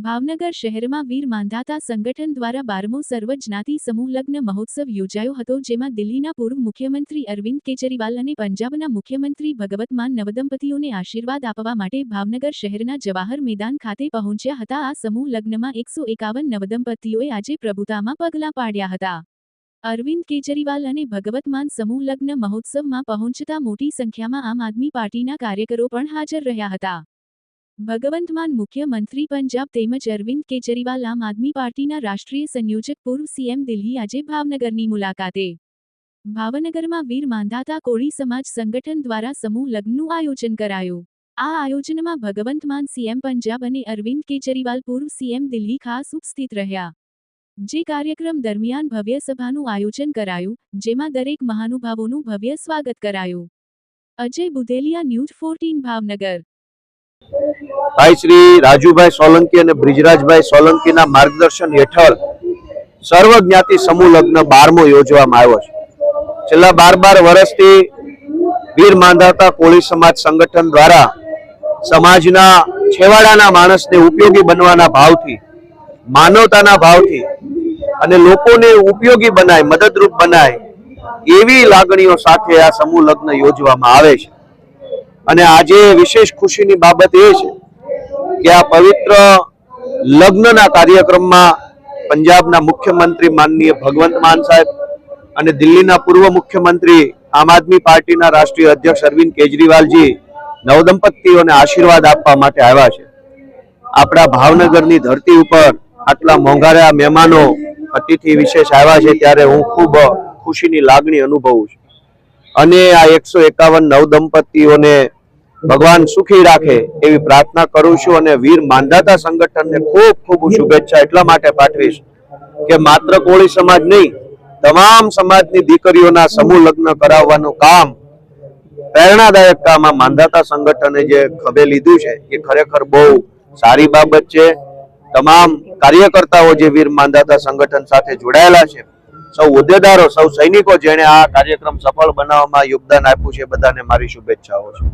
ભાવનગર શહેરમાં વીર માંધાતા સંગઠન દ્વારા 12મો સર્વ જ્ઞાતિ સમૂહ લગ્ન મહોત્સવ યોજાયો હતો, જેમાં દિલ્હીના પૂર્વ મુખ્યમંત્રી અરવિંદ કેજરીવાલ અને પંજાબના મુખ્યમંત્રી ભગવત માન નવદંપતીઓને આશીર્વાદ આપવા માટે ભાવનગર શહેરના જવાહર મેદાન ખાતે પહોંચ્યા હતા। આ સમૂહ લગ્નમાં 151 નવદંપતીઓએ આજે પ્રભુતામાં પગલાં પાડ્યા હતા। અરવિંદ કેજરીવાલ અને ભગવત માન સમૂહ લગ્ન મહોત્સવમાં પહોંચતા મોટી સંખ્યામાં આમ આદમી પાર્ટીના કાર્યકરો પણ હાજર રહ્યા હતા। ભગવંત માન મુખ્યમંત્રી પંજાબ તેમજ અરવિંદ કેજરીવાલ આમ આદમી પાર્ટીના રાષ્ટ્રીય સંયોજક પૂર્વ સીએમ દિલ્હી આજે ભાવનગરની મુલાકાતે। ભાવનગરમાં વીર માંધાતા કોળી સમાજ સંગઠન દ્વારા સમૂહ લગ્નનું આયોજન કરાયું। આ આયોજનમાં ભગવંત માન સીએમ પંજાબ અને અરવિંદ કેજરીવાલ પૂર્વ સીએમ દિલ્હી ખાસ ઉપસ્થિત રહ્યા। જે કાર્યક્રમ દરમિયાન ભવ્ય સભાનું આયોજન કરાયું, જેમાં દરેક મહાનુભાવોનું ભવ્ય સ્વાગત કરાયું। અજય બુધેલિયા, ન્યૂઝ 14 ભાવનગર। भाई श्री राजूभाई सोलंकी और ब्रिजराजभाई सोलंकी मार्गदर्शन हेठळ सर्व ज्ञाति समूह लग्न 12मो योजवामां आव्यो छे। छेल्ला 12 वर्षथी वीर मांधाता कोळी समाज संगठन द्वारा समाजना छेवाड़ाना माणसने उपयोगी बनवाना भावथी, मानवताना भावथी अने लोकोने उपयोगी बनाय, मददरूप बनाय एवी लागणीओ साथे आ समूह लग्न योजवामां आवे छे। અને આજે વિશેષ ખુશીની બાબત એ છે કે આ પવિત્ર લગ્નના કાર્યક્રમમાં પંજાબના મુખ્યમંત્રી માનનીય ભગવંત માન સાહેબ અને દિલ્હીના પૂર્વ મુખ્યમંત્રી આમ આદમી પાર્ટીના રાષ્ટ્રીય અધ્યક્ષ અરવિંદ કેજરીવાલજી નવદંપતીઓને આશીર્વાદ આપવા માટે આવ્યા છે। આપણા ભાવનગરની ધરતી ઉપર આટલા મોંઘારા મહેમાનો અતિથિ વિશેષ આવ્યા છે, ત્યારે હું ખૂબ ખુશીની લાગણી અનુભવું છું અને આ 151 નવદંપતીઓને भगवान सुखी राखे एवी प्रार्थना करूं छुं अने वीर मांधाता संगठन ने खूब खूब शुभेच्छा एटला माटे पाठवीश के मात्र कोळी समाज नहीं, तमाम समाजनी दीकरीओना समूह लग्न कराववानुं काम, प्रेरणादायक काम आ मांधाता संगठने जे खभे लीधुं छे ए खरेखर बहु सारी बाबत छे। तमाम कार्यकर्ताओ जे वीर मांधाता संगठन साथे जोडायेला छे, सौ होद्देदारो, सौ सैनिको जेणे आ कार्यक्रम सफल बनाववामां योगदान आप्युं छे, बधाने मारी शुभेच्छाओ छे।